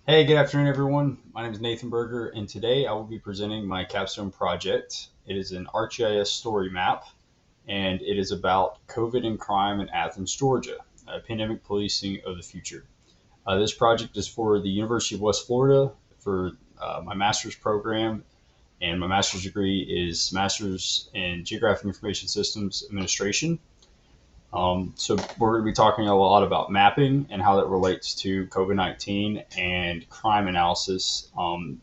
Hey, good afternoon, everyone. My name is Nathan Berger, and today I will be presenting my Capstone project. It is an ArcGIS story map, and it is about COVID and crime in Athens, Georgia, pandemic policing of the future. This project is for the University of West Florida for my master's program, and my master's degree is Master's in Geographic Information Systems Administration. So we're going to be talking a lot about mapping and how that relates to COVID-19 and crime analysis,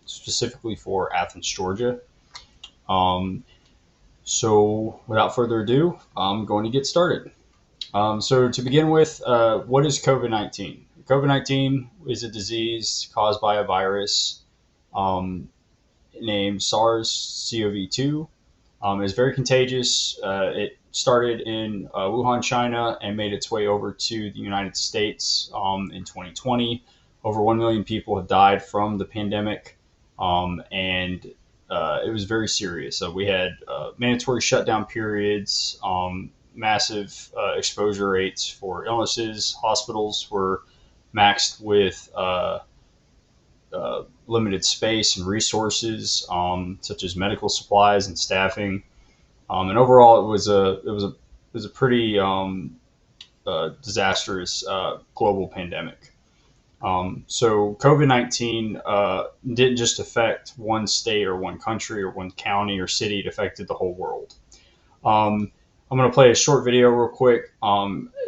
specifically for Athens, Georgia. Um, so without further ado, I'm going to get started. So to begin with, what is COVID-19? COVID-19 is a disease caused by a virus um, named SARS-CoV-2. It's very contagious. It started in Wuhan, China, and made its way over to the United States in 2020. Over 1 million people have died from the pandemic, and it was very serious. So we had mandatory shutdown periods, massive exposure rates for illnesses. Hospitals were maxed with limited space and resources, such as medical supplies and staffing. And overall, it was a pretty disastrous global pandemic. So COVID-19 didn't just affect one state or one country or one county or city; it affected the whole world. Um, I'm going to play a short video real quick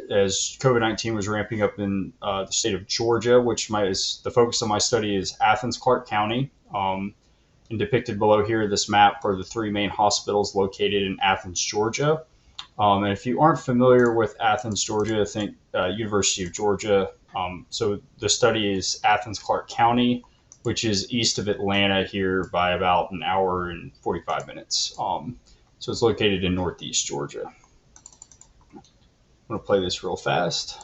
as COVID-19 was ramping up in the state of Georgia, which is the focus of my study is Athens, Clarke County. And depicted below here, this map are the three main hospitals located in Athens, Georgia. And if you aren't familiar with Athens, Georgia, think University of Georgia. So the study is Athens, Clarke County, which is east of Atlanta here by about an hour and 45 minutes. So it's located in northeast Georgia. I'm going to play this real fast.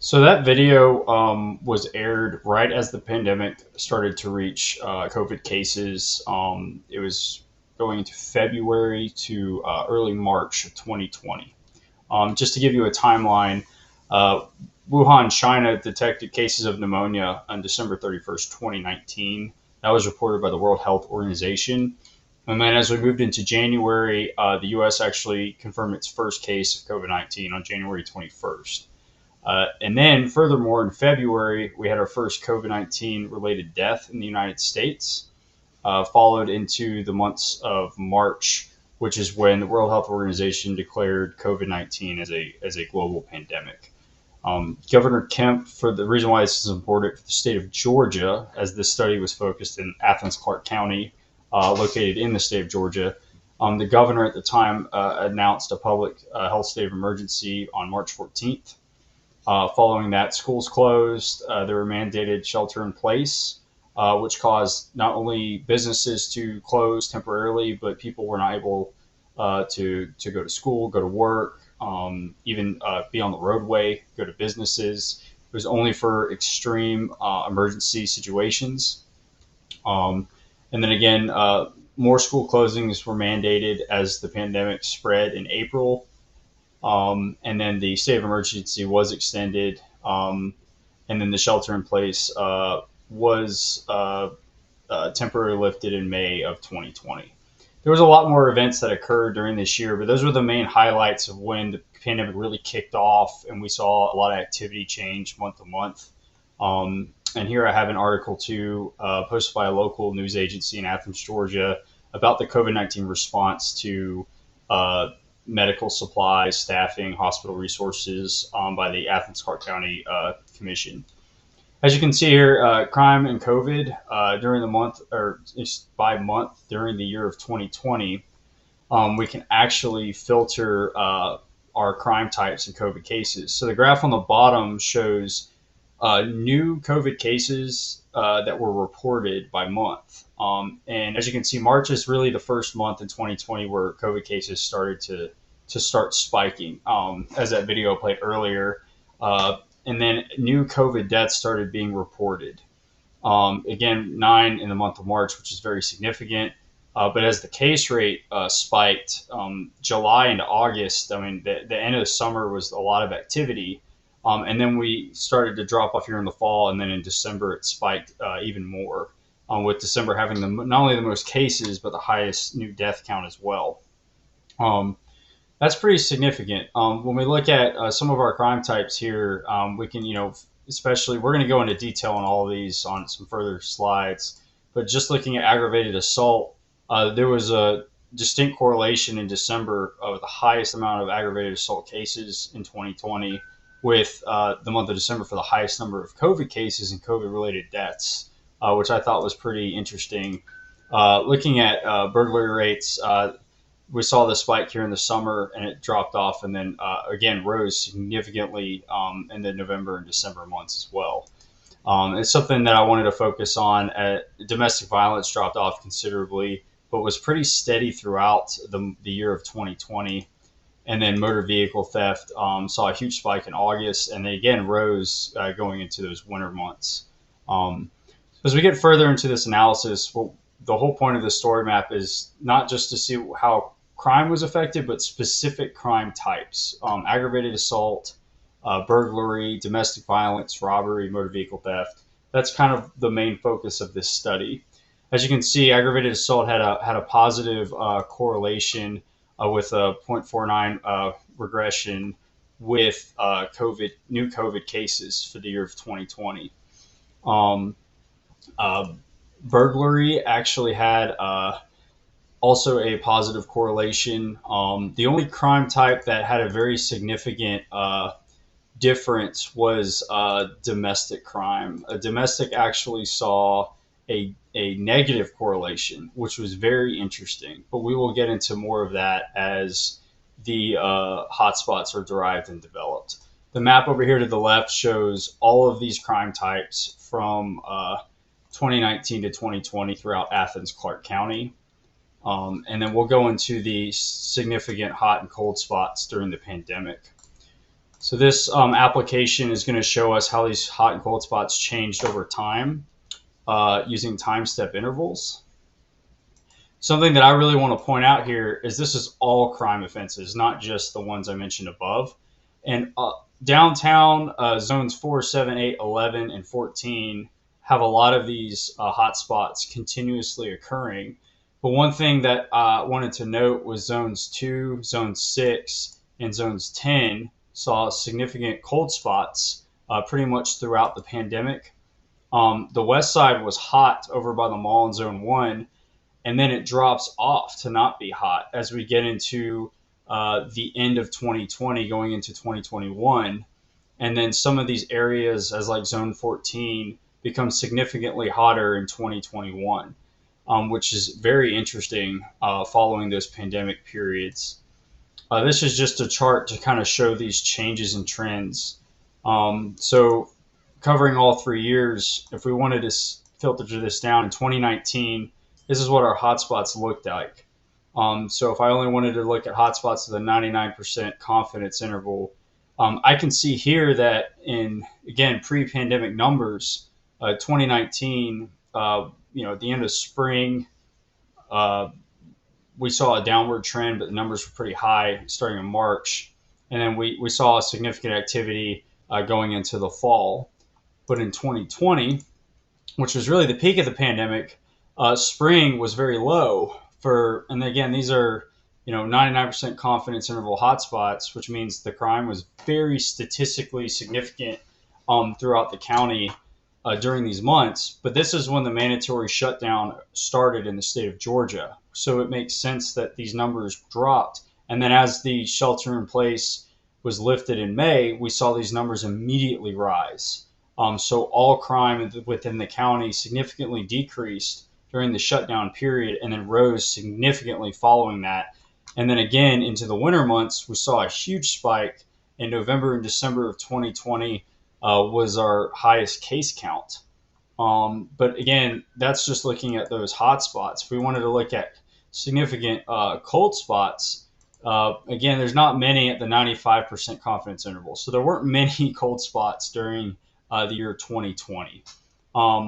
So that video was aired right as the pandemic started to reach COVID cases. It was going into February to early March of 2020. Just to give you a timeline, uh, Wuhan, China detected cases of pneumonia on December 31st, 2019. That was reported by the World Health Organization. And then as we moved into January, the US actually confirmed its first case of COVID 19 on January 21st. And then, furthermore, in February, we had our first COVID 19 related death in the United States, followed into the months of March, which is when the World Health Organization declared COVID 19 as a global pandemic. Governor Kemp, for the reason why this is important for the state of Georgia, as this study was focused in Athens, Clarke County, located in the state of Georgia, the governor at the time announced a public health state of emergency on March 14th. Following that, schools closed. There were mandated shelter in place, which caused not only businesses to close temporarily, but people were not able to go to school, go to work, even be on the roadway, go to businesses. It was only for extreme emergency situations. Um, and then again, more school closings were mandated as the pandemic spread in April. And then the state of emergency was extended, and then the shelter in place was temporarily lifted in May of 2020. There was a lot more events that occurred during this year, but those were the main highlights of when the pandemic really kicked off, and we saw a lot of activity change month to month. And here I have an article too, posted by a local news agency in Athens, Georgia, about the COVID-19 response to uh, medical supplies, staffing, hospital resources by the Athens Clarke County Commission. As you can see here, crime and COVID during the month, or by month during the year of 2020, we can actually filter our crime types and COVID cases. So the graph on the bottom shows new COVID cases that were reported by month. And as you can see, March is really the first month in 2020 where COVID cases started to start spiking, as that video played earlier. And then new COVID deaths started being reported. Again, 9 in the month of March, which is very significant. But as the case rate spiked, July into August, I mean, the end of the summer was a lot of activity. And then we started to drop off here in the fall. And then in December, it spiked even more, with December having not only the most cases, but the highest new death count as well. Um, that's pretty significant. When we look at some of our crime types here, we can, especially, we're going to go into detail on all of these on some further slides. But just looking at aggravated assault, there was a distinct correlation in December of the highest amount of aggravated assault cases in 2020 with the month of December for the highest number of COVID cases and COVID related deaths, which I thought was pretty interesting. Looking at burglary rates, we saw the spike here in the summer and it dropped off and then again rose significantly in the November and December months as well. It's something that I wanted to focus on. Domestic violence dropped off considerably, but was pretty steady throughout the year of 2020. And then motor vehicle theft saw a huge spike in August and then again rose going into those winter months. As we get further into this analysis, the whole point of this story map is not just to see how crime was affected, but specific crime types: aggravated assault, burglary, domestic violence, robbery, motor vehicle theft. That's kind of the main focus of this study. As you can see, aggravated assault had a positive correlation with a 0.49 regression with new COVID cases for the year of 2020. Burglary actually had also a positive correlation. The only crime type that had a very significant difference was domestic crime. Domestic actually saw a negative correlation, which was very interesting. But we will get into more of that as the hotspots are derived and developed. The map over here to the left shows all of these crime types from 2019 to 2020 throughout Athens, Clarke County. And then we'll go into the significant hot and cold spots during the pandemic. So this application is going to show us how these hot and cold spots changed over time using time step intervals. Something that I really want to point out here is this is all crime offenses, not just the ones I mentioned above. And downtown zones 4, 7, 8, 11, and 14 have a lot of these hot spots continuously occurring. But one thing that I wanted to note was zones 2, zone 6, and zones 10 saw significant cold spots pretty much throughout the pandemic. The west side was hot over by the mall in zone 1, and then it drops off to not be hot as we get into the end of 2020 going into 2021. And then some of these areas, as like zone 14, become significantly hotter in 2021, which is very interesting following those pandemic periods. This is just a chart to kind of show these changes and trends. So covering all 3 years, if we wanted to filter this down in 2019, this is what our hotspots looked like. So if I only wanted to look at hotspots with a 99% confidence interval, I can see here that in, again, pre-pandemic numbers, 2019, at the end of spring, we saw a downward trend, but the numbers were pretty high starting in March. And then we saw a significant activity going into the fall. But in 2020, which was really the peak of the pandemic, spring was very low and again, these are, 99% confidence interval hotspots, which means the crime was very statistically significant throughout the county during these months. But this is when the mandatory shutdown started in the state of Georgia. So it makes sense that these numbers dropped. And then as the shelter in place was lifted in May, we saw these numbers immediately rise. So all crime within the county significantly decreased during the shutdown period and then rose significantly following that. And then again into the winter months, we saw a huge spike in November and December of 2020 was our highest case count. But again, that's just looking at those hot spots. If we wanted to look at significant cold spots, again, there's not many at the 95% confidence interval. So there weren't many cold spots during the year 2020,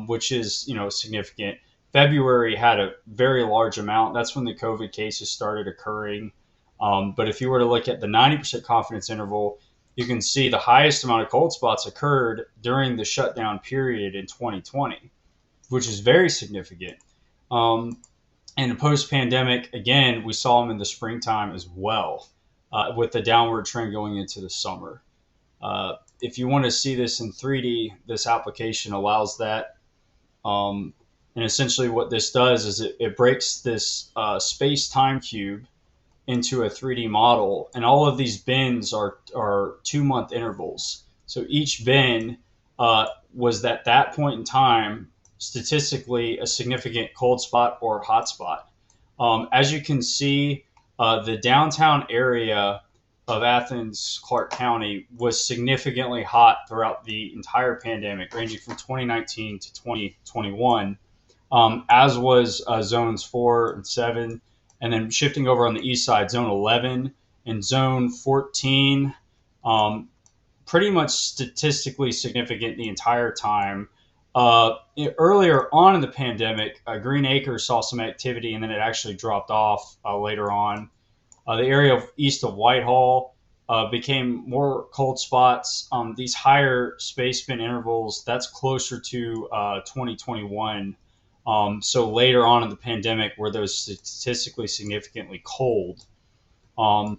which is significant. February had a very large amount. That's when the COVID cases started occurring. But if you were to look at the 90% confidence interval, you can see the highest amount of cold spots occurred during the shutdown period in 2020, which is very significant. And post-pandemic, again, we saw them in the springtime as well, with the downward trend going into the summer. If you want to see this in 3D, this application allows that. And essentially what this does is it breaks this space-time cube into a 3D model, and all of these bins are 2-month intervals. So each bin was at that point in time statistically a significant cold spot or hot spot. As you can see, the downtown area of Athens, Clarke County was significantly hot throughout the entire pandemic, ranging from 2019 to 2021, as was zones 4 and 7. And then shifting over on the east side, zone 11 and zone 14, pretty much statistically significant the entire time. Earlier on in the pandemic, Green Acres saw some activity, and then it actually dropped off later on. The area east of Whitehall became more cold spots. These higher space bin intervals, that's closer to 2021. So later on in the pandemic, were those statistically significantly cold. And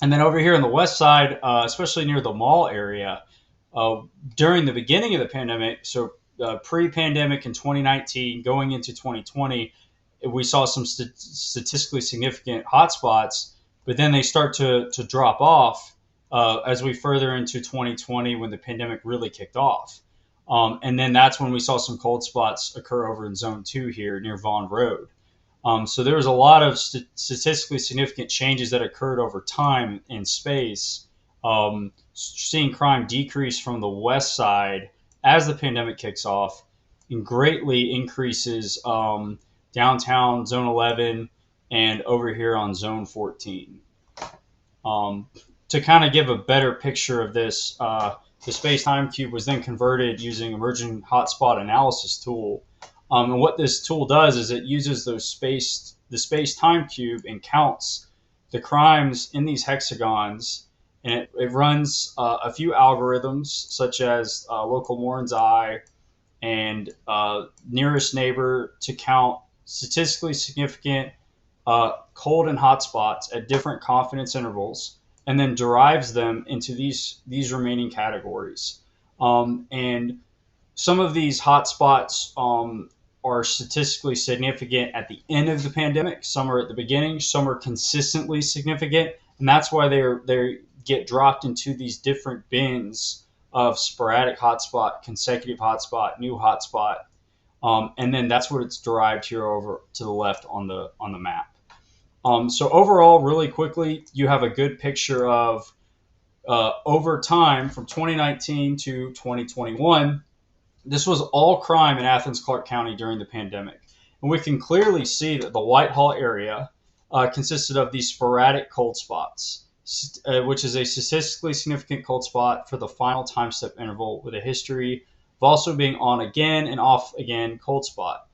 then over here on the west side, especially near the mall area, during the beginning of the pandemic, so pre-pandemic in 2019, going into 2020, we saw some statistically significant hotspots, but then they start to drop off as we further into 2020 when the pandemic really kicked off. And then that's when we saw some cold spots occur over in zone 2 here near Vaughn Road. So there was a lot of statistically significant changes that occurred over time in space. Seeing crime decrease from the west side as the pandemic kicks off and greatly increases downtown zone 11 and over here on zone 14. To kind of give a better picture of this, the space-time cube was then converted using emerging hotspot analysis tool. And what this tool does is it uses the space-time cube and counts the crimes in these hexagons, and it runs a few algorithms such as local Moran's eye and nearest neighbor to count statistically significant cold and hot spots at different confidence intervals, and then derives them into these remaining categories. And some of these hotspots are statistically significant at the end of the pandemic. Some are at the beginning. Some are consistently significant, and that's why they get dropped into these different bins of sporadic hotspot, consecutive hotspot, new hotspot, and then that's what it's derived here over to the left on the map. So overall, really quickly, you have a good picture of over time from 2019 to 2021. This was all crime in Athens, Clarke County during the pandemic. And we can clearly see that the Whitehall area consisted of these sporadic cold spots, which is a statistically significant cold spot for the final time step interval with a history of also being on again and off again cold spot.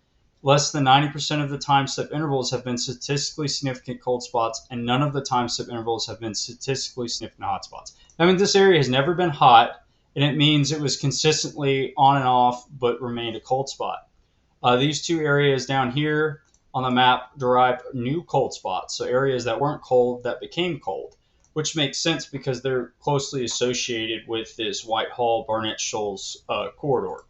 Less than 90% of the time step intervals have been statistically significant cold spots, and none of the time step intervals have been statistically significant hot spots. That means this area has never been hot, and it means it was consistently on and off but remained a cold spot. These two areas down here on the map derived new cold spots, so areas that weren't cold that became cold, which makes sense because they're closely associated with this Whitehall Barnett Shoals corridor.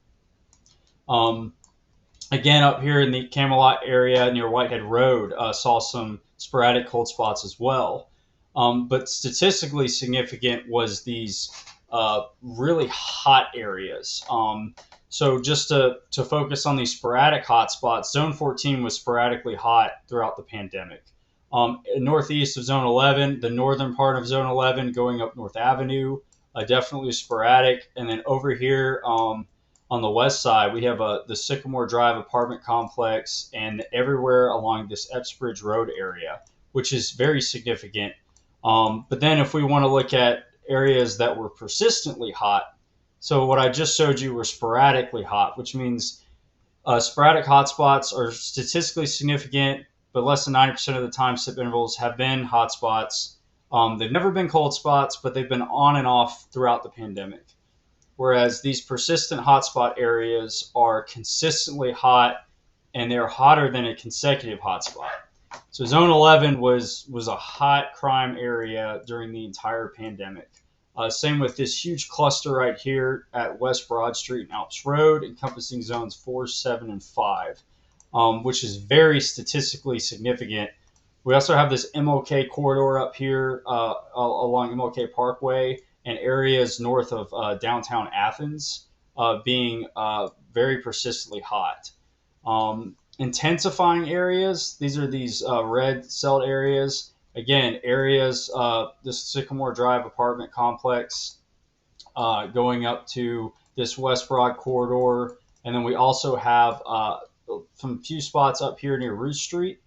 Again, up here in the Camelot area near Whitehead Road, saw some sporadic cold spots as well. But statistically significant was these really hot areas. So just to focus on these sporadic hotspots, Zone 14 was sporadically hot throughout the pandemic. Northeast of Zone 11, the northern part of Zone 11 going up North Avenue, definitely sporadic. And then over here on the west side, we have the Sycamore Drive apartment complex and everywhere along this Epps Road area, which is very significant. But then if we want to look at areas that were persistently hot, so what I just showed you were sporadically hot, which means sporadic hotspots are statistically significant, but less than 90% of the time SIP intervals have been hotspots. They've never been cold spots, but they've been on and off throughout the pandemic. Whereas these persistent hotspot areas are consistently hot, and they're hotter than a consecutive hotspot. So Zone 11 was a hot crime area during the entire pandemic. Same with this huge cluster right here at West Broad Street and Alps Road, encompassing zones 4, 7, and 5, which is very statistically significant. We also have this MLK corridor up here along MLK Parkway and areas north of downtown Athens being very persistently hot. Intensifying areas, these are these red celled areas. Again, areas, this Sycamore Drive apartment complex going up to this West Broad corridor. And then we also have some few spots up here near Root Street.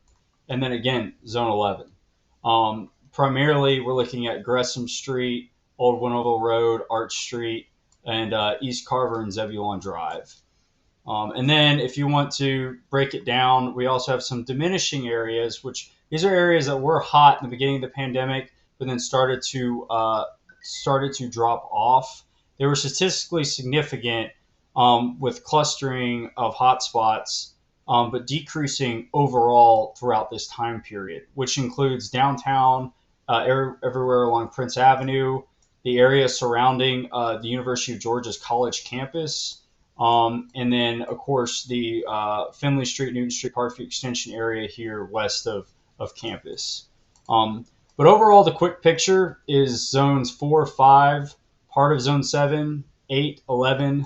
And then again, Zone 11. Primarily, we're looking at Gresham Street, Old Winoville Road, Arch Street, and East Carver and Zebulon Drive. And then if you want to break it down, we also have some diminishing areas, which these are areas that were hot in the beginning of the pandemic, but then started to drop off. They were statistically significant with clustering of hotspots, but decreasing overall throughout this time period, which includes downtown, everywhere along Prince Avenue, the area surrounding the University of Georgia's college campus, and then, of course, the Finley Street, Newton Street, Parkview Extension area here west of campus. But overall, the quick picture is zones 4, 5, part of zone 7, 8, 11,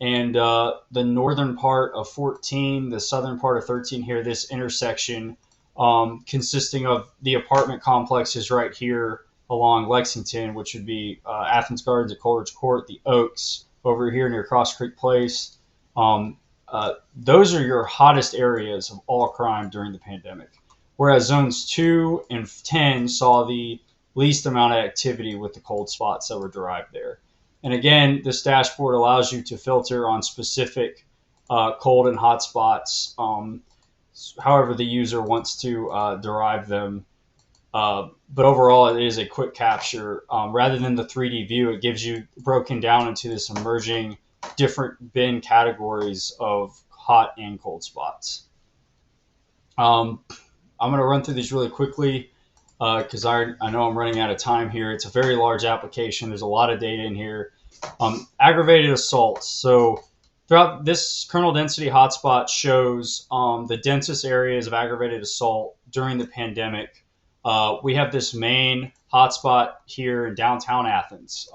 and the northern part of 14, the southern part of 13 here, this intersection consisting of the apartment complexes right here along Lexington, which would be Athens Gardens at Coleridge Court, the Oaks over here near Cross Creek Place. Those are your hottest areas of all crime during the pandemic. Whereas zones 2 and 10 saw the least amount of activity with the cold spots that were derived there. And again, this dashboard allows you to filter on specific cold and hot spots, however the user wants to derive them. But overall, it is a quick capture. Rather than the 3D view, it gives you broken down into this emerging different bin categories of hot and cold spots. I'm going to run through these really quickly because I know I'm running out of time here. It's a very large application. There's a lot of data in here. Aggravated assaults. So throughout this kernel density hotspot shows the densest areas of aggravated assault during the pandemic. We have this main hotspot here in downtown Athens,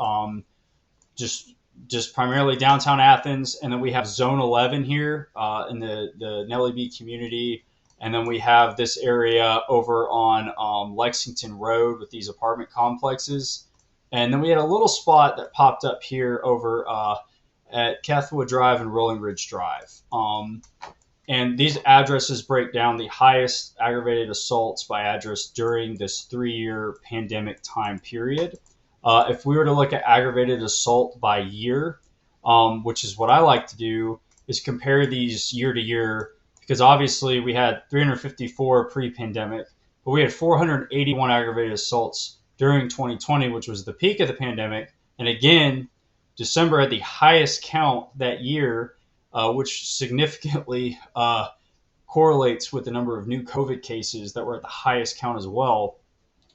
just primarily downtown Athens. And then we have zone 11 here in the Nellie B community. And then we have this area over on Lexington Road with these apartment complexes. And then we had a little spot that popped up here over at Cathwood Drive and Rolling Ridge Drive. And these addresses break down the highest aggravated assaults by address during this 3-year pandemic time period. If we were to look at aggravated assault by year, which is what I like to do, is compare these year to year, because obviously we had 354 pre-pandemic, but we had 481 aggravated assaults during 2020, which was the peak of the pandemic. And again, December had the highest count that year, which significantly correlates with the number of new COVID cases that were at the highest count as well.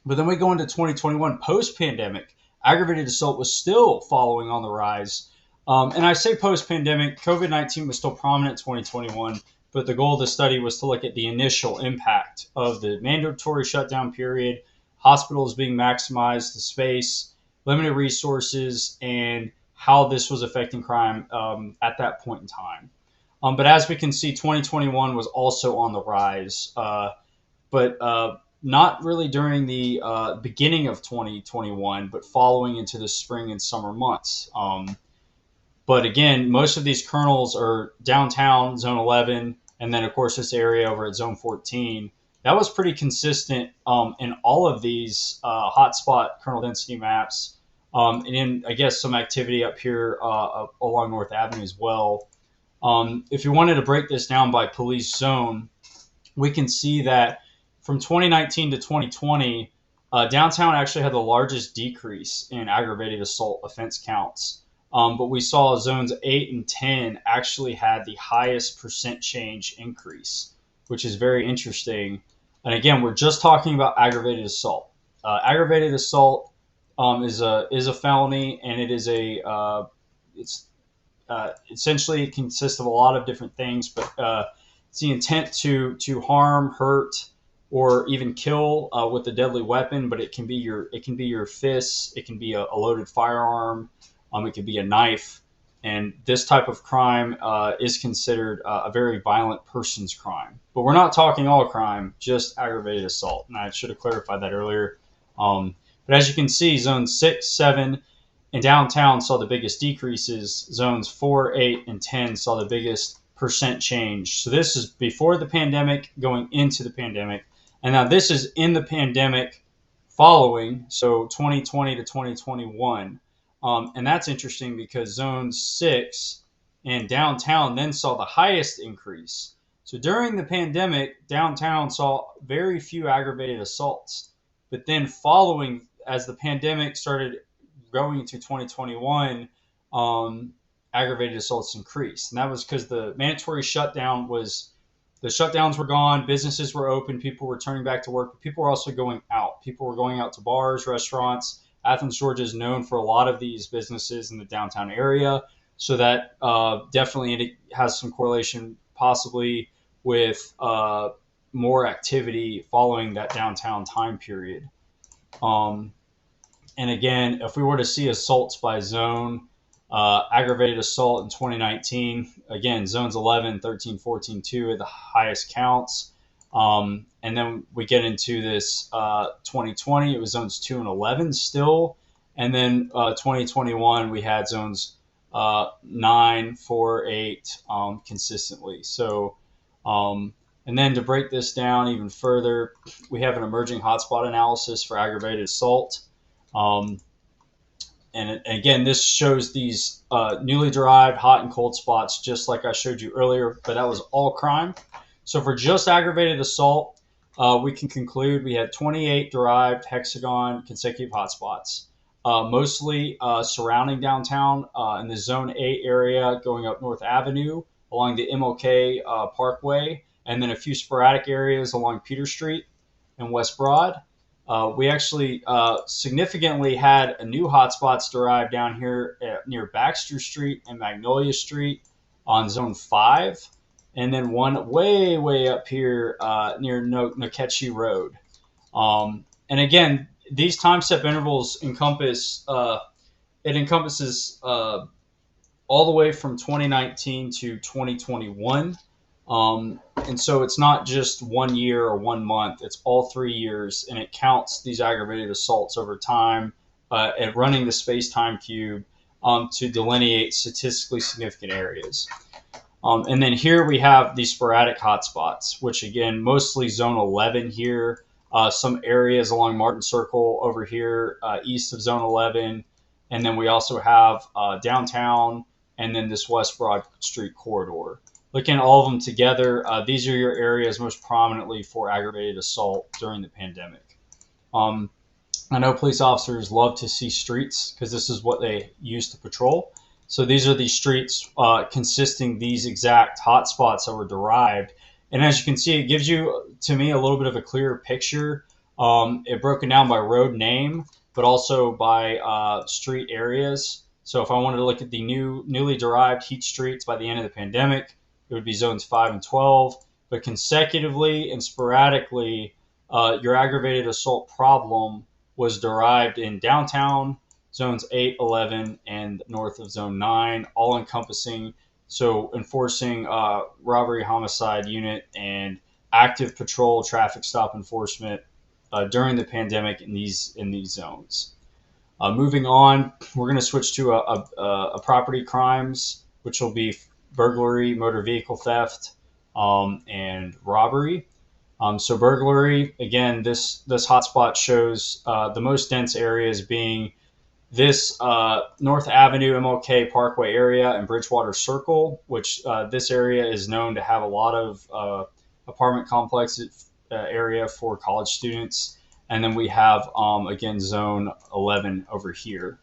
But then we go into 2021, post-pandemic, aggravated assault was still following on the rise. And I say post-pandemic, COVID-19 was still prominent in 2021, but the goal of the study was to look at the initial impact of the mandatory shutdown period, hospitals being maximized to space, limited resources, and how this was affecting crime at that point in time. But as we can see, 2021 was also on the rise, but not really during the beginning of 2021, but following into the spring and summer months. But again, most of these kernels are downtown, Zone 11, and then, of course, this area over at Zone 14. That was pretty consistent in all of these hotspot kernel density maps. And then, I guess, some activity up here along North Avenue as well. If you wanted to break this down by police zone, we can see that from 2019 to 2020, downtown actually had the largest decrease in aggravated assault offense counts. But we saw zones 8 and 10 actually had the highest percent change increase, which is very interesting. And again, we're just talking about aggravated assault. Aggravated assault is a felony, and it is it's essentially it consists of a lot of different things, but it's the intent to harm, hurt, or even kill with a deadly weapon. But it can be your fists, it can be a loaded firearm, it could be a knife, and this type of crime is considered a very violent person's crime. But we're not talking all crime, just aggravated assault. And I should have clarified that earlier. But as you can see, zones 6, 7, and downtown saw the biggest decreases. Zones 4, 8, and 10 saw the biggest percent change. So this is before the pandemic, going into the pandemic. And now this is in the pandemic following, so 2020 to 2021. And that's interesting because Zone 6 and downtown then saw the highest increase. So during the pandemic, downtown saw very few aggravated assaults. But then following, as the pandemic started going into 2021, aggravated assaults increased. And that was because the mandatory shutdown the shutdowns were gone, businesses were open, people were turning back to work, but people were also going out. People were going out to bars, restaurants. Athens, Georgia is known for a lot of these businesses in the downtown area. So that definitely has some correlation possibly with more activity following that downtown time period. And again, if we were to see assaults by zone, aggravated assault in 2019, again, zones 11, 13, 14, 2 are the highest counts. And then we get into this 2020, it was zones 2 and 11 still. And then 2021, we had zones 9, 4, 8 consistently. So, and then to break this down even further, we have an emerging hotspot analysis for aggravated assault. And again, this shows these newly derived hot and cold spots, just like I showed you earlier, but that was all crime. So for just aggravated assault, we can conclude we had 28 derived hexagon consecutive hotspots, mostly surrounding downtown in the Zone 8 area going up North Avenue along the MLK Parkway, and then a few sporadic areas along Peter Street and West Broad. We actually significantly had a new hotspots derived down here near Baxter Street and Magnolia Street on Zone 5. And then one way, way up here near Noketchee Road. And again, these time step intervals encompasses all the way from 2019 to 2021. And so it's not just 1 year or 1 month, it's all 3 years, and it counts these aggravated assaults over time and running the space-time cube to delineate statistically significant areas. And then here we have these sporadic hotspots, which again, mostly Zone 11 here, some areas along Martin Circle over here, east of Zone 11. And then we also have downtown and then this West Broad Street corridor. Looking at all of them together, these are your areas most prominently for aggravated assault during the pandemic. I know police officers love to see streets because this is what they use to patrol. So these are the streets consisting these exact hotspots that were derived. And as you can see, it gives you, to me, a little bit of a clearer picture. It broken down by road name, but also by street areas. So if I wanted to look at the newly derived heat streets by the end of the pandemic, it would be zones 5 and 12. But consecutively and sporadically, your aggravated assault problem was derived in downtown, zones 8, 11, and north of zone 9, all encompassing. So enforcing robbery homicide unit and active patrol traffic stop enforcement during the pandemic in these zones. Moving on, we're going to switch to a property crimes, which will be burglary, motor vehicle theft, and robbery. So burglary, again, this hotspot shows the most dense areas being this North Avenue, MLK Parkway area, and Bridgewater Circle, which this area is known to have a lot of apartment complex area for college students. And then we have, again, zone 11 over here.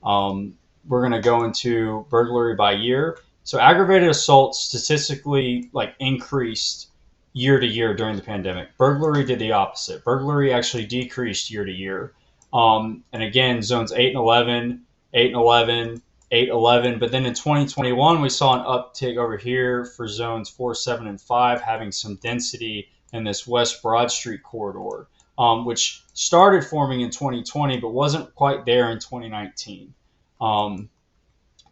We're going to go into burglary by year. So aggravated assault statistically increased year to year during the pandemic. Burglary did the opposite. Burglary actually decreased year to year. And again, zones 8 and 11, 8 and 11, 8, 11. But then in 2021, we saw an uptick over here for zones 4, 7, and 5, having some density in this West Broad Street corridor, which started forming in 2020, but wasn't quite there in 2019.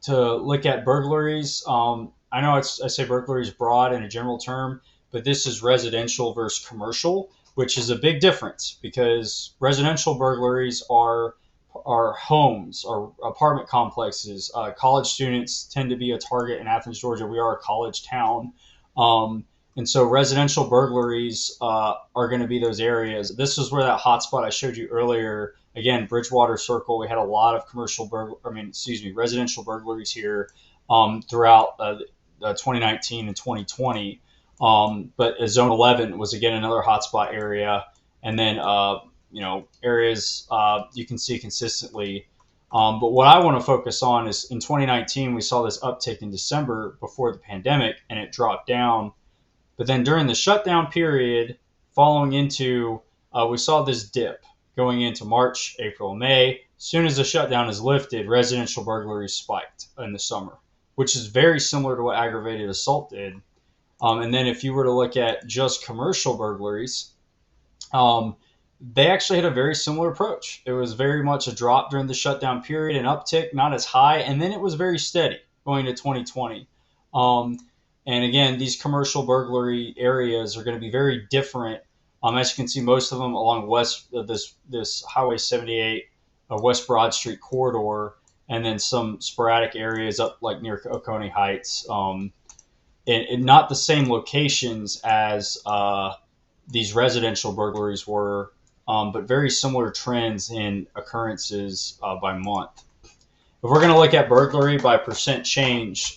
To look at burglaries, I know I say burglaries broad in a general term, but this is residential versus commercial, which is a big difference because residential burglaries are homes or apartment complexes. College students tend to be a target in Athens, Georgia. We are a college town. And so residential burglaries are going to be those areas. This is where that hotspot I showed you earlier, again, Bridgewater Circle, we had a lot of residential burglaries here throughout 2019 and 2020. But zone 11 was, again, another hotspot area. And then, areas you can see consistently. But what I want to focus on is in 2019, we saw this uptick in December before the pandemic, and it dropped down. But then during the shutdown period following into, we saw this dip going into March, April, May. As soon as the shutdown is lifted, residential burglaries spiked in the summer, which is very similar to what aggravated assault did. And then if you were to look at just commercial burglaries, they actually had a very similar approach. It was very much a drop during the shutdown period, an uptick, not as high, and then it was very steady going to 2020. And again, these commercial burglary areas are going to be very different. As you can see, most of them along this Highway 78, West Broad Street corridor, and then some sporadic areas up like near Oconee Heights. And not the same locations as these residential burglaries were, but very similar trends in occurrences by month. If we're going to look at burglary by percent change,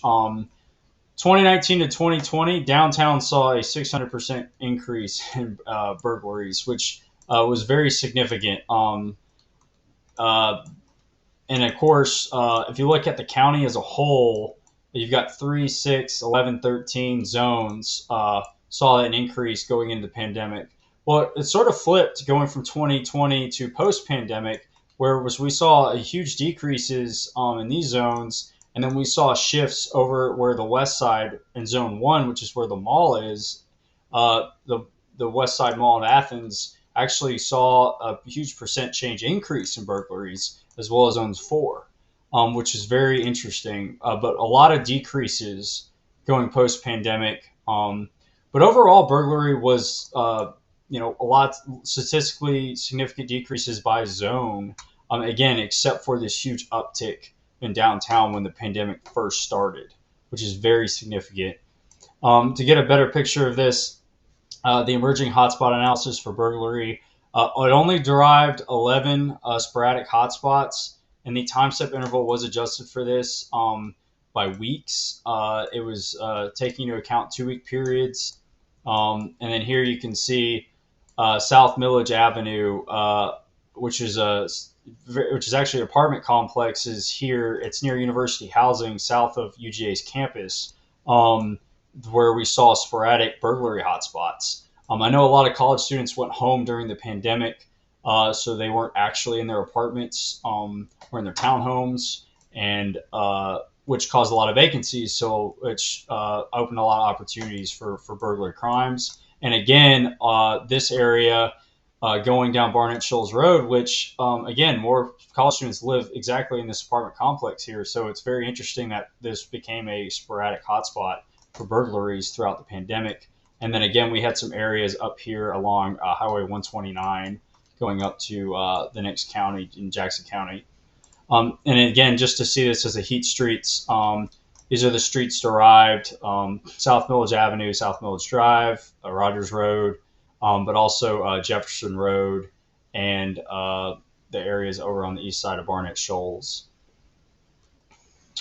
2019 to 2020, downtown saw a 600% increase in burglaries, which was very significant. And of course, if you look at the county as a whole, you've got 3, 6, 11, 13 zones saw an increase going into the pandemic. Well, it sort of flipped going from 2020 to post-pandemic, where we saw a huge decreases in these zones, and then we saw shifts over where the west side in zone 1, which is where the mall is, the west side mall in Athens actually saw a huge percent change increase in burglaries, as well as zones 4. Which is very interesting, but a lot of decreases going post-pandemic. But overall, burglary was, a lot statistically significant decreases by zone. Again, except for this huge uptick in downtown when the pandemic first started, which is very significant. To get a better picture of this, the emerging hotspot analysis for burglary, it only derived 11 sporadic hotspots. And the time step interval was adjusted for this by weeks. It was taking into account 2-week periods. And then here you can see South Millage Avenue, which is actually an apartment complex, is here. It's near University Housing, south of UGA's campus, where we saw sporadic burglary hotspots. I know a lot of college students went home during the pandemic, so they weren't actually in their apartments or in their townhomes, and which caused a lot of vacancies, so which opened a lot of opportunities for burglary crimes. And again, this area going down Barnett Shoals Road, which, again, more college students live exactly in this apartment complex here. So it's very interesting that this became a sporadic hotspot for burglaries throughout the pandemic. And then again, we had some areas up here along Highway 129 going up to the next county in Jackson County. And again, just to see this as a heat streets, these are the streets derived: South Village Avenue, South Village Drive, Rogers Road, but also Jefferson Road and the areas over on the east side of Barnett Shoals.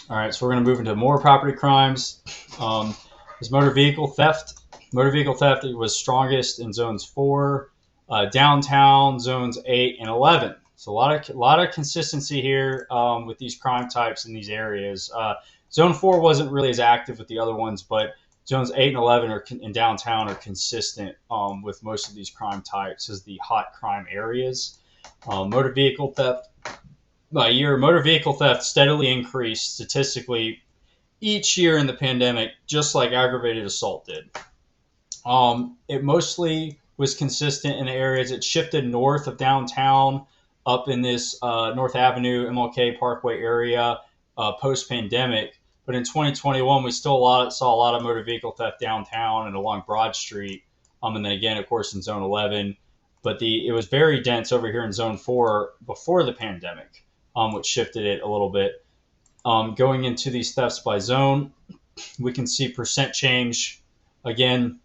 All right, so we're going to move into more property crimes. There's motor vehicle theft. Motor vehicle theft was strongest in zones 4, downtown zones 8 and 11. So a lot of consistency here with these crime types in these areas. Zone 4 wasn't really as active with the other ones, but zones 8 and 11 in downtown are consistent with most of these crime types as the hot crime areas. Motor vehicle theft. By year, motor vehicle theft steadily increased statistically each year in the pandemic, just like aggravated assault did. It mostly was consistent in the areas. It shifted north of downtown up in this North Avenue, MLK Parkway area post-pandemic. But in 2021, we still saw a lot of motor vehicle theft downtown and along Broad Street. And then again, of course, in Zone 11. But it was very dense over here in Zone 4 before the pandemic, which shifted it a little bit. Going into these thefts by zone, we can see percent change. Again,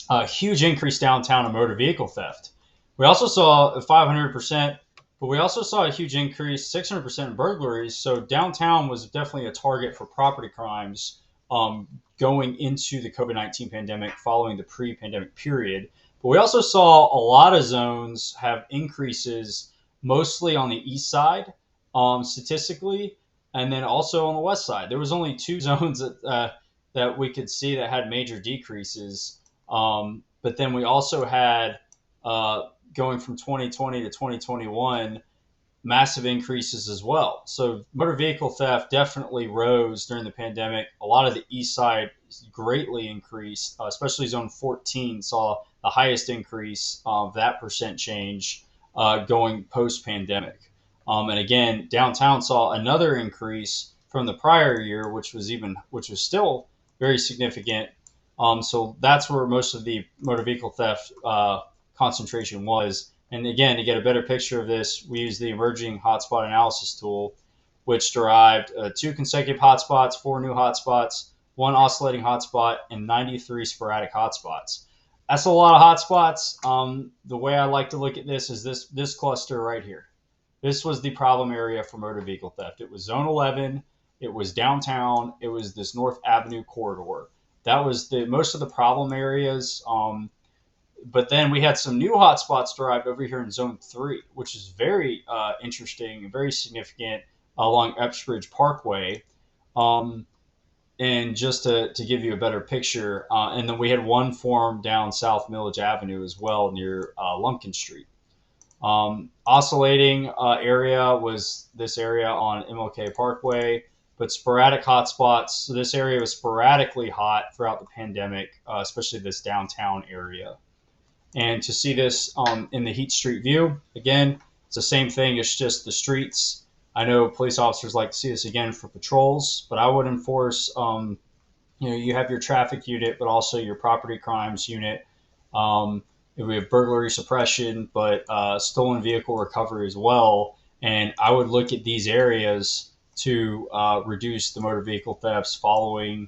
a huge increase downtown in motor vehicle theft. We also saw a 500%, but we also saw a huge increase, 600% in burglaries. So downtown was definitely a target for property crimes going into the COVID-19 pandemic, following the pre-pandemic period. But we also saw a lot of zones have increases, mostly on the east side, statistically, and then also on the west side. There was only 2 zones that we could see that had major decreases. But then we also had, going from 2020 to 2021, massive increases as well. So motor vehicle theft definitely rose during the pandemic. A lot of the east side greatly increased, especially zone 14 saw the highest increase of that percent change going post-pandemic. And again, downtown saw another increase from the prior year, which was still very significant. So that's where most of the motor vehicle theft concentration was. And again, to get a better picture of this, we used the emerging hotspot analysis tool, which derived 2 consecutive hotspots, 4 new hotspots, 1 oscillating hotspot, and 93 sporadic hotspots. That's a lot of hotspots. The way I like to look at this is this cluster right here. This was the problem area for motor vehicle theft. It was zone 11. It was downtown. It was this North Avenue corridor. That was most of the problem areas. But then we had some new hotspots derived over here in Zone 3, which is very interesting and very significant along Epsbridge Parkway. And just to give you a better picture, and then we had one form down South Village Avenue as well near Lumpkin Street. Oscillating area was this area on MLK Parkway, but sporadic hotspots. So this area was sporadically hot throughout the pandemic, especially this downtown area. And to see this in the heat street view, again, it's the same thing. It's just the streets. I know police officers like to see this again for patrols, but I would enforce, you have your traffic unit, but also your property crimes unit. We have burglary suppression, but stolen vehicle recovery as well. And I would look at these areas to reduce the motor vehicle thefts following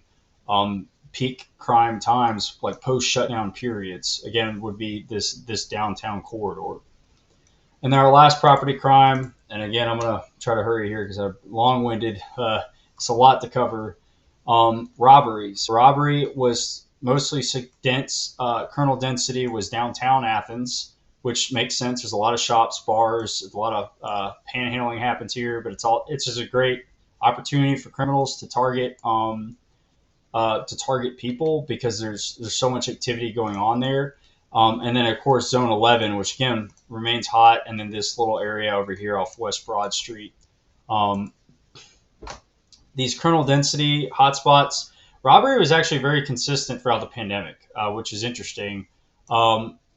peak crime times, like post-shutdown periods. Again, would be this downtown corridor. And then our last property crime, and again, I'm going to try to hurry here because I'm long-winded. It's a lot to cover. Robberies. Robbery was mostly dense. Kernel density was downtown Athens, which makes sense. There's a lot of shops, bars, a lot of panhandling happens here, but it's just a great opportunity for criminals to target people because there's so much activity going on there. And then of course Zone 11, which again remains hot, and then this little area over here off West Broad Street. These kernel density hotspots, robbery was actually very consistent throughout the pandemic, which is interesting.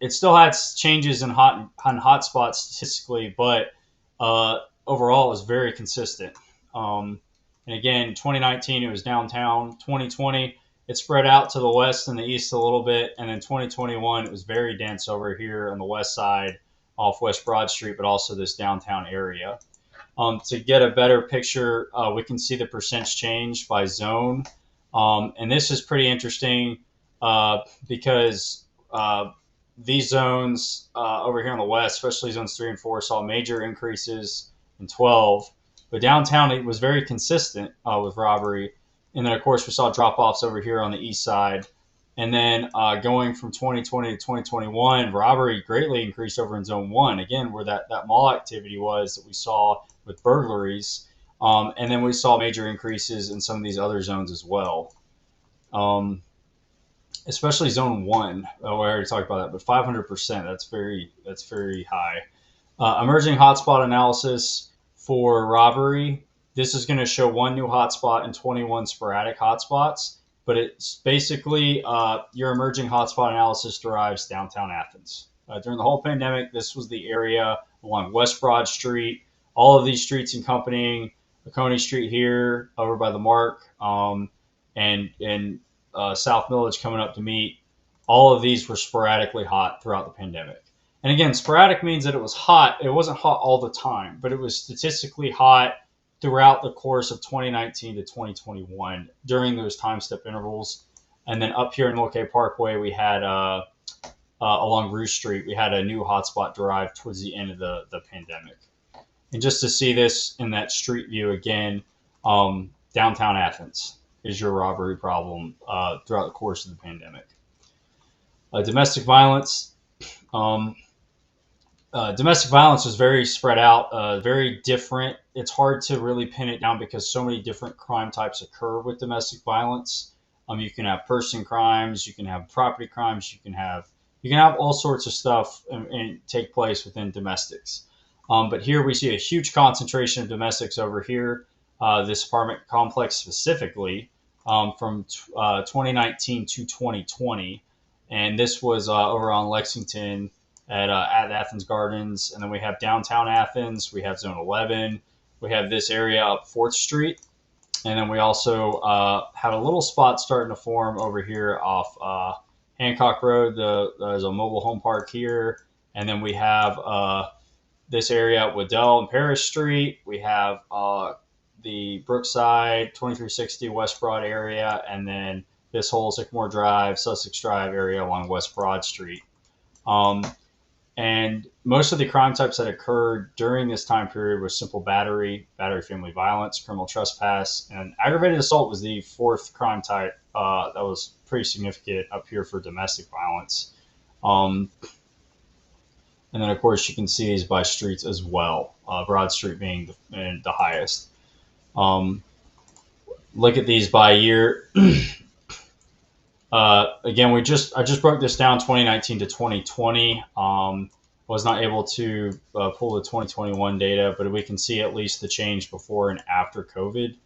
it still had changes in hot spots statistically, but overall it was very consistent. And again, 2019 it was downtown. 2020 it spread out to the west and the east a little bit, and then 2021 it was very dense over here on the west side off West Broad Street, but also this downtown area. To get a better picture, we can see the percents change by zone. And this is pretty interesting because these zones over here on the west, especially zones 3 and 4, saw major increases in 12. But downtown, it was very consistent with robbery. And then, of course, we saw drop-offs over here on the east side. And then going from 2020 to 2021, robbery greatly increased over in Zone 1, again, where that mall activity was that we saw with burglaries. And then we saw major increases in some of these other zones as well. Especially Zone 1. Oh, I already talked about that, but 500%, that's very high. Emerging hotspot analysis for robbery. This is going to show one new hotspot and 21 sporadic hotspots, but it's basically your emerging hotspot analysis derives downtown Athens. During the whole pandemic, this was the area along West Broad Street, all of these streets encompassing Oconee Street here, over by the Mark, and South Village coming up to meet. All of these were sporadically hot throughout the pandemic. And again, sporadic means that it was hot. It wasn't hot all the time, but it was statistically hot throughout the course of 2019 to 2021 during those time step intervals. And then up here in Mulcahy Parkway, we had along Rue Street, we had a new hotspot derived towards the end of the pandemic. And just to see this in that street view again, downtown Athens is your robbery problem throughout the course of the pandemic. Domestic violence. Domestic violence is very spread out, very different. It's hard to really pin it down because so many different crime types occur with domestic violence. You can have person crimes, you can have property crimes, you can have all sorts of stuff and take place within domestics. But here we see a huge concentration of domestics over here. This apartment complex specifically from 2019 to 2020, and this was over on Lexington at Athens Gardens. And then we have downtown Athens, we have Zone 11, we have this area up 4th Street, and then we also have a little spot starting to form over here off Hancock Road. There's a mobile home park here, and then we have this area at Waddell and Paris Street. We have the Brookside, 2360 West Broad area, and then this whole Sycamore Drive, Sussex Drive area along West Broad Street. And most of the crime types that occurred during this time period was simple battery, family violence, criminal trespass, and aggravated assault was the 4th crime type that was pretty significant up here for domestic violence. And then, of course, you can see these by streets as well, Broad Street being the highest. Look at these by year. Again, I just broke this down 2019 to 2020. Was not able to pull the 2021 data, but we can see at least the change before and after COVID.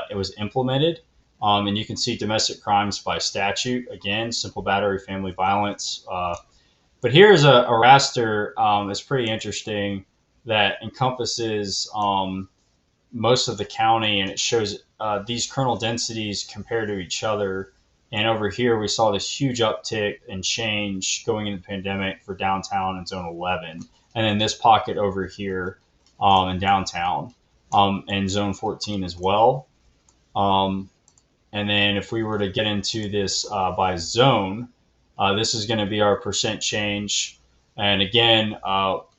It was implemented, and you can see domestic crimes by statute. Again, simple battery, family violence. But here's a raster that's pretty interesting that encompasses most of the county, and it shows these kernel densities compared to each other. And over here, we saw this huge uptick and change going into the pandemic for downtown and Zone 11. And then this pocket over here in downtown and Zone 14 as well. And then if we were to get into this by zone, this is going to be our percent change. And again,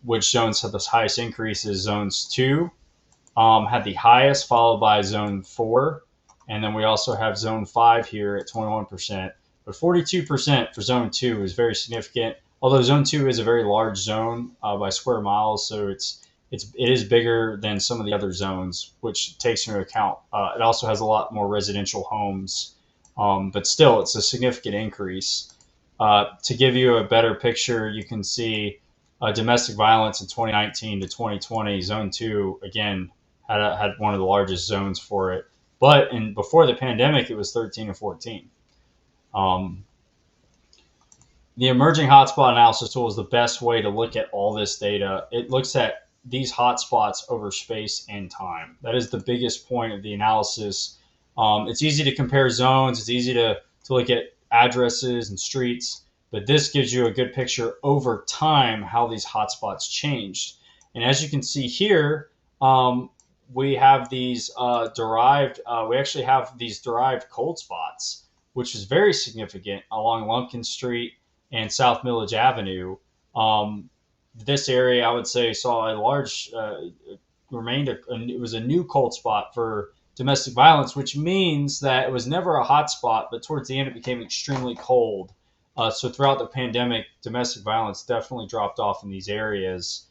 which zones had the highest increases? Zones 2 had the highest, followed by Zone 4. And then we also have Zone 5 here at 21%. But 42% for Zone 2 is very significant. Although Zone 2 is a very large zone by square miles, so it is bigger than some of the other zones, which takes into account. It also has a lot more residential homes, but still, it's a significant increase. To give you a better picture, you can see domestic violence in 2019 to 2020. Zone 2, again, had one of the largest zones for it. But before the pandemic, it was 13 and 14. The emerging hotspot analysis tool is the best way to look at all this data. It looks at these hotspots over space and time. That is the biggest point of the analysis. It's easy to compare zones. It's easy to look at addresses and streets, but this gives you a good picture over time how these hotspots changed. And as you can see here, we have these we actually have these derived cold spots, which is very significant along Lumpkin Street and South Village Avenue. Um, this area, I would say, saw a large it was a new cold spot for domestic violence, which means that it was never a hot spot, but towards the end it became extremely cold. So throughout the pandemic, domestic violence definitely dropped off in these areas,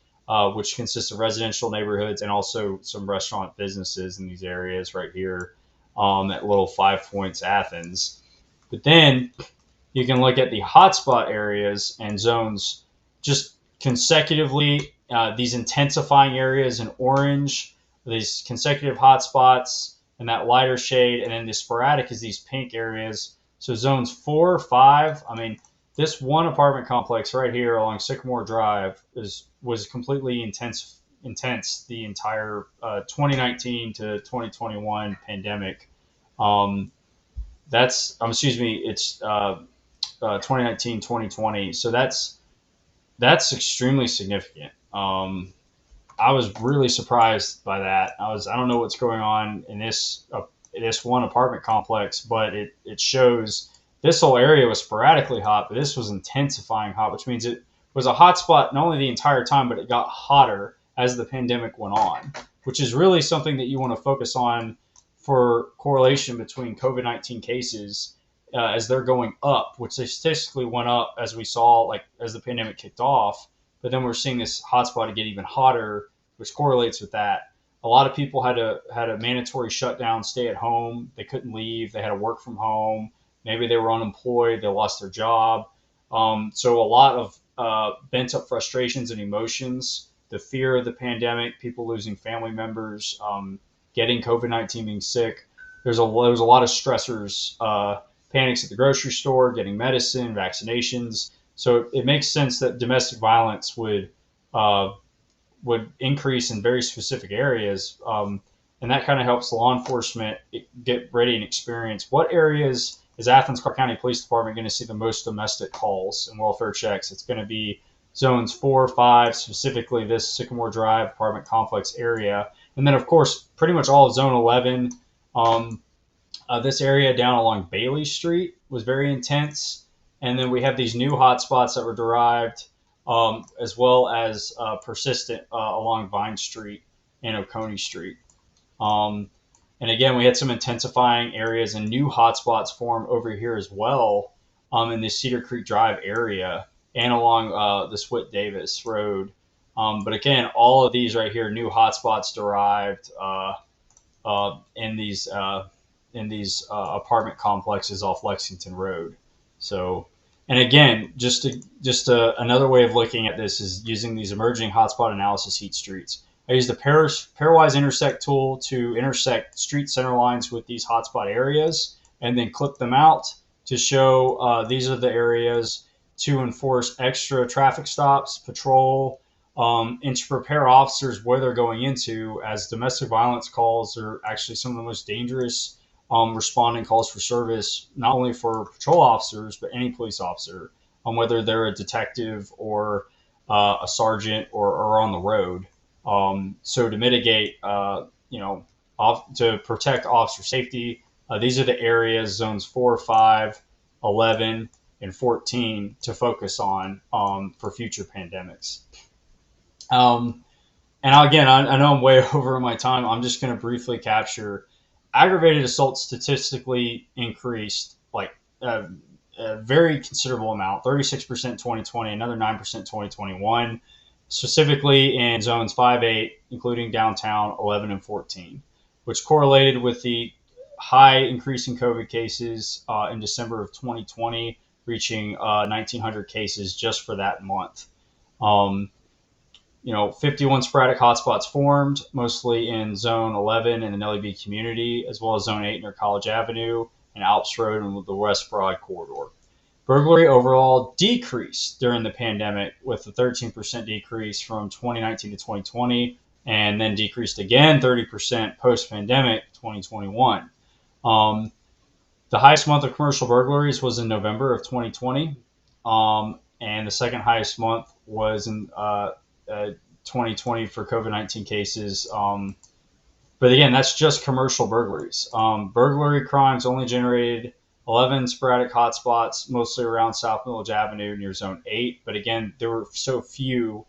which consists of residential neighborhoods and also some restaurant businesses in these areas right here at Little Five Points, Athens. But then you can look at the hotspot areas and zones just consecutively. These intensifying areas in orange, these consecutive hotspots, and that lighter shade, and then the sporadic is these pink areas. So zones 4, 5. I mean, this one apartment complex right here along Sycamore Drive was completely intense the entire 2019 to 2021 pandemic. Um, excuse me, it's 2019, 2020. So that's extremely significant. I was really surprised by that. I don't know what's going on in this one apartment complex, but it shows this whole area was sporadically hot, but this was intensifying hot, which means it was a hot spot not only the entire time, but it got hotter as the pandemic went on, which is really something that you want to focus on for correlation between COVID-19 cases as they're going up, which they statistically went up as we saw, like as the pandemic kicked off. But then we're seeing this hotspot get even hotter, which correlates with that. A lot of people had a mandatory shutdown, stay at home. They couldn't leave. They had to work from home. Maybe they were unemployed. They lost their job. So a lot of bent up frustrations and emotions. The fear of the pandemic, people losing family members, getting COVID-19, being sick. There was a lot of stressors. Panics at the grocery store, getting medicine, vaccinations. So it makes sense that domestic violence would increase in very specific areas, and that kind of helps law enforcement get ready and experience what areas is Athens Clarke County Police Department going to see the most domestic calls and welfare checks. It's going to be zones 4, 5, specifically this Sycamore Drive apartment complex area, and then of course pretty much all of Zone 11. This area down along Bailey Street was very intense. And then we have these new hotspots that were derived, as well as persistent along Vine Street and Oconee Street. And again, we had some intensifying areas and new hotspots form over here as well in the Cedar Creek Drive area and along the Swit Davis Road. But again, all of these right here, new hotspots derived in these apartment complexes off Lexington Road. So, and again, another way of looking at this is using these emerging hotspot analysis heat streets. I used the pairwise intersect tool to intersect street center lines with these hotspot areas, and then clip them out to show these are the areas to enforce extra traffic stops, patrol, and to prepare officers where they're going into, as domestic violence calls are actually some of the most dangerous responding calls for service, not only for patrol officers, but any police officer, whether they're a detective or a sergeant or on the road. So to mitigate, to protect officer safety, these are the areas, zones 4, 5, 11, and 14 to focus on for future pandemics. And again, I know I'm way over my time. I'm just going to briefly capture aggravated assault statistically increased like a very considerable amount, 36% 2020, another 9% 2021, specifically in zones 5, 8, including downtown 11 and 14, which correlated with the high increase in COVID cases in December of 2020, reaching 1,900 cases just for that month. 51 sporadic hotspots formed, mostly in Zone 11 in the Nellie B community, as well as Zone 8 near College Avenue and Alps Road and the West Broad corridor. Burglary overall decreased during the pandemic with a 13% decrease from 2019 to 2020, and then decreased again 30% post-pandemic 2021. Um, the highest month of commercial burglaries was in November of 2020, and the second highest month was in 2020 for COVID-19 cases. But again, that's just commercial burglaries. Burglary crimes only generated 11 sporadic hotspots, mostly around South Village Avenue near Zone 8. But again, there were so few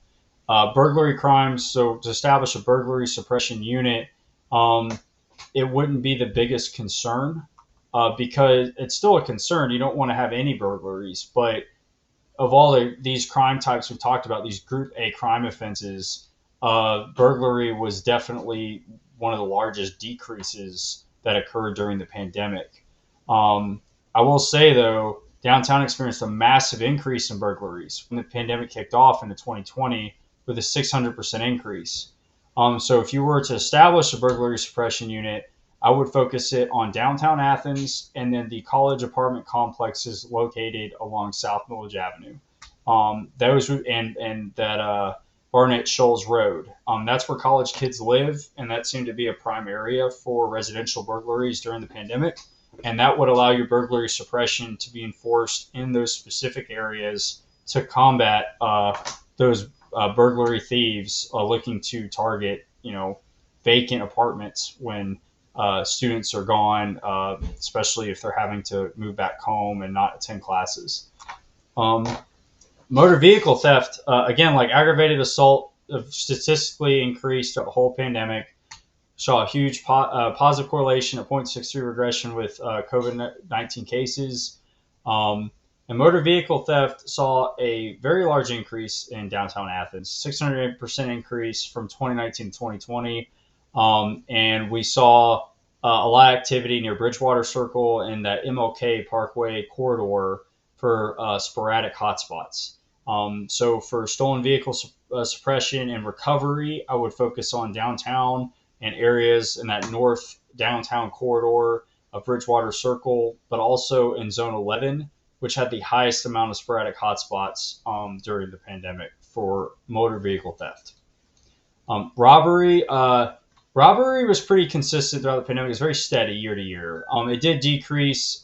burglary crimes. So to establish a burglary suppression unit, um, it wouldn't be the biggest concern because it's still a concern. You don't want to have any burglaries. But of all these crime types we've talked about, these Group A crime offenses, burglary was definitely one of the largest decreases that occurred during the pandemic. I will say, though, downtown experienced a massive increase in burglaries when the pandemic kicked off into 2020 with a 600% increase. So if you were to establish a burglary suppression unit, I would focus it on downtown Athens and then the college apartment complexes located along South Village Avenue. Those and that Barnett Shoals Road. That's where college kids live, and that seemed to be a prime area for residential burglaries during the pandemic. And that would allow your burglary suppression to be enforced in those specific areas to combat those burglary thieves looking to target, vacant apartments when students are gone, especially if they're having to move back home and not attend classes. Um, Motor vehicle theft, again, like aggravated assault, statistically increased throughout the whole pandemic. Saw a huge positive correlation, a 0.63 regression with COVID-19 cases. And motor vehicle theft saw a very large increase in downtown Athens, 608% increase from 2019 to 2020. And we saw a lot of activity near Bridgewater Circle and that MLK Parkway corridor for sporadic hotspots. So for stolen vehicle suppression and recovery, I would focus on downtown and areas in that north downtown corridor of Bridgewater Circle, but also in Zone 11, which had the highest amount of sporadic hotspots during the pandemic for motor vehicle theft. Robbery was pretty consistent throughout the pandemic. It was very steady year to year. It did decrease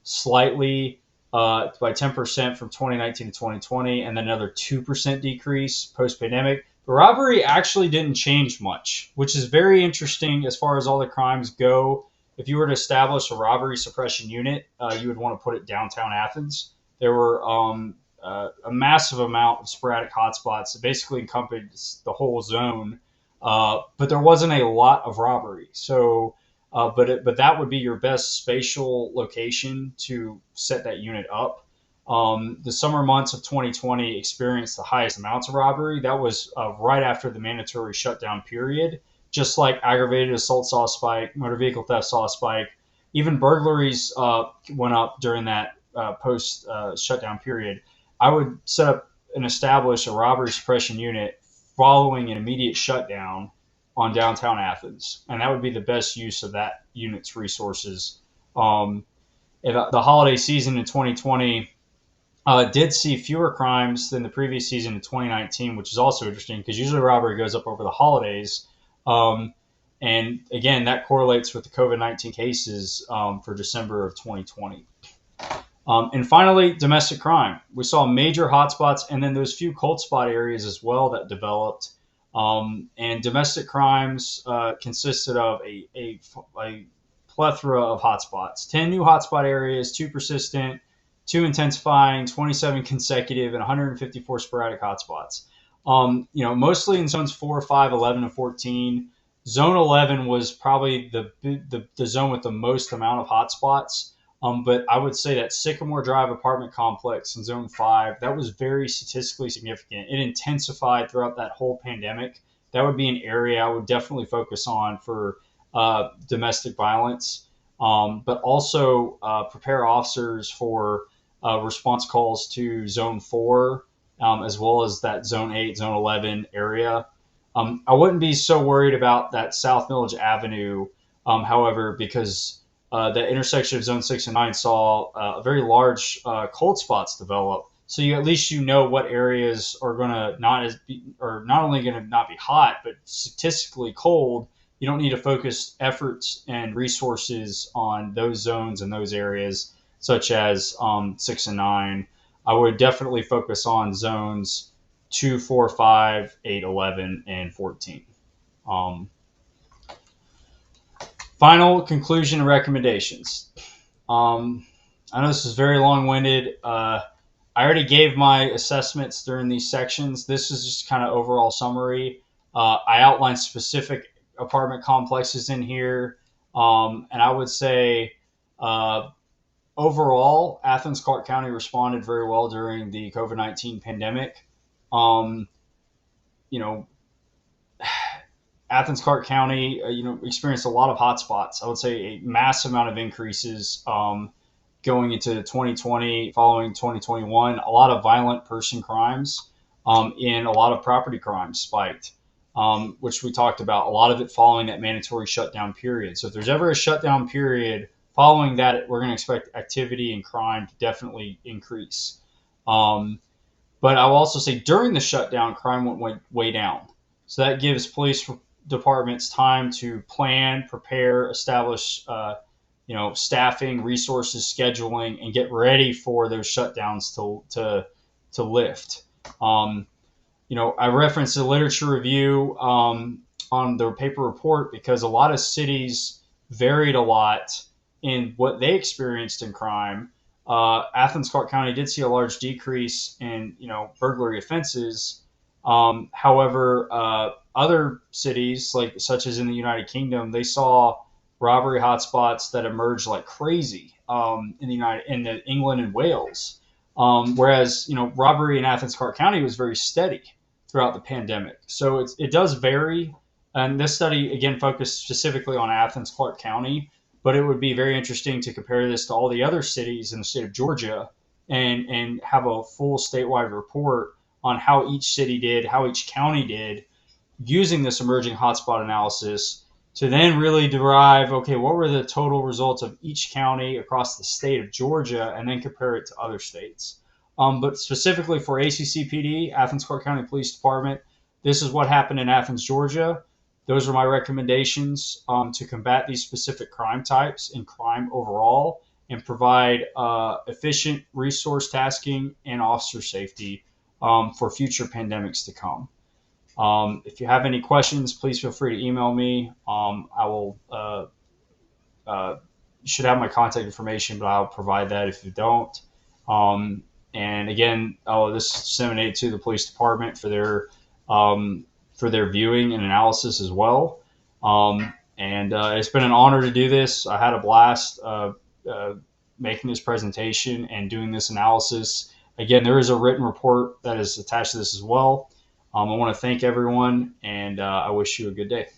slightly by 10% from 2019 to 2020, and then another 2% decrease post-pandemic. But robbery actually didn't change much, which is very interesting as far as all the crimes go. If you were to establish a robbery suppression unit, you would want to put it downtown Athens. There were a massive amount of sporadic hotspots that basically encompassed the whole zone, but there wasn't a lot of robbery. So, but that would be your best spatial location to set that unit up. The summer months of 2020 experienced the highest amounts of robbery. That was right after the mandatory shutdown period. Just like aggravated assault saw a spike, motor vehicle theft saw a spike, even burglaries went up during that post shutdown period. I would set up and establish a robbery suppression unit following an immediate shutdown on downtown Athens, and that would be the best use of that unit's resources. The holiday season in 2020 did see fewer crimes than the previous season in 2019, which is also interesting because usually robbery goes up over the holidays. And again, that correlates with the COVID-19 cases for December of 2020. And finally, domestic crime. We saw major hotspots and then those few cold spot areas as well that developed. And domestic crimes consisted of a plethora of hotspots, 10 new hotspot areas, 2 persistent, 2 intensifying, 27 consecutive, and 154 sporadic hotspots. Mostly in zones 4, 5, 11, and 14. Zone 11 was probably the zone with the most amount of hotspots. But I would say that Sycamore Drive apartment complex in Zone 5, that was very statistically significant. It intensified throughout that whole pandemic. That would be an area I would definitely focus on for domestic violence, but also prepare officers for response calls to Zone 4, as well as that Zone 8, Zone 11 area. I wouldn't be so worried about that South Village Avenue, however, because the intersection of zone 6 and 9 saw very large cold spots develop. So you at least what areas are going to not only going to not be hot, but statistically cold. You don't need to focus efforts and resources on those zones and those areas, such as 6 and 9. I would definitely focus on zones 2, 4, 5, 8, 11, and 14. Um, Final conclusion and recommendations. I know this is very long-winded. I already gave my assessments during these sections. This is just kind of overall summary. I outlined specific apartment complexes in here, and I would say uh, overall, Athens Clarke County responded very well during the COVID-19 pandemic. Um, you know, Athens Clarke County, experienced a lot of hotspots. I would say a massive amount of increases going into 2020, following 2021. A lot of violent person crimes and a lot of property crimes spiked, which we talked about. A lot of it following that mandatory shutdown period. So if there's ever a shutdown period following that, we're going to expect activity and crime to definitely increase. But I will also say during the shutdown, crime went way down. So that gives police departments time to plan, prepare, establish, staffing, resources, scheduling, and get ready for those shutdowns to lift. I referenced the literature review on the paper report because a lot of cities varied a lot in what they experienced in crime. Athens Clarke County did see a large decrease in burglary offenses. However, other cities, such as in the United Kingdom, they saw robbery hotspots that emerged like crazy in the England and Wales. Whereas robbery in Athens Clarke County was very steady throughout the pandemic. So it does vary. And this study again focused specifically on Athens Clarke County, but it would be very interesting to compare this to all the other cities in the state of Georgia and have a full statewide report on how each city did, how each county did, using this emerging hotspot analysis to then really derive, okay, what were the total results of each county across the state of Georgia, and then compare it to other states. But specifically for ACCPD, Athens Clarke County Police Department, this is what happened in Athens, Georgia. Those are my recommendations to combat these specific crime types and crime overall, and provide efficient resource tasking and officer safety for future pandemics to come. If you have any questions, please feel free to email me. I will. You should have my contact information, but I'll provide that if you don't. And again, this is disseminated to the police department for their viewing and analysis as well. And it's been an honor to do this. I had a blast making this presentation and doing this analysis. Again, there is a written report that is attached to this as well. I want to thank everyone, and I wish you a good day.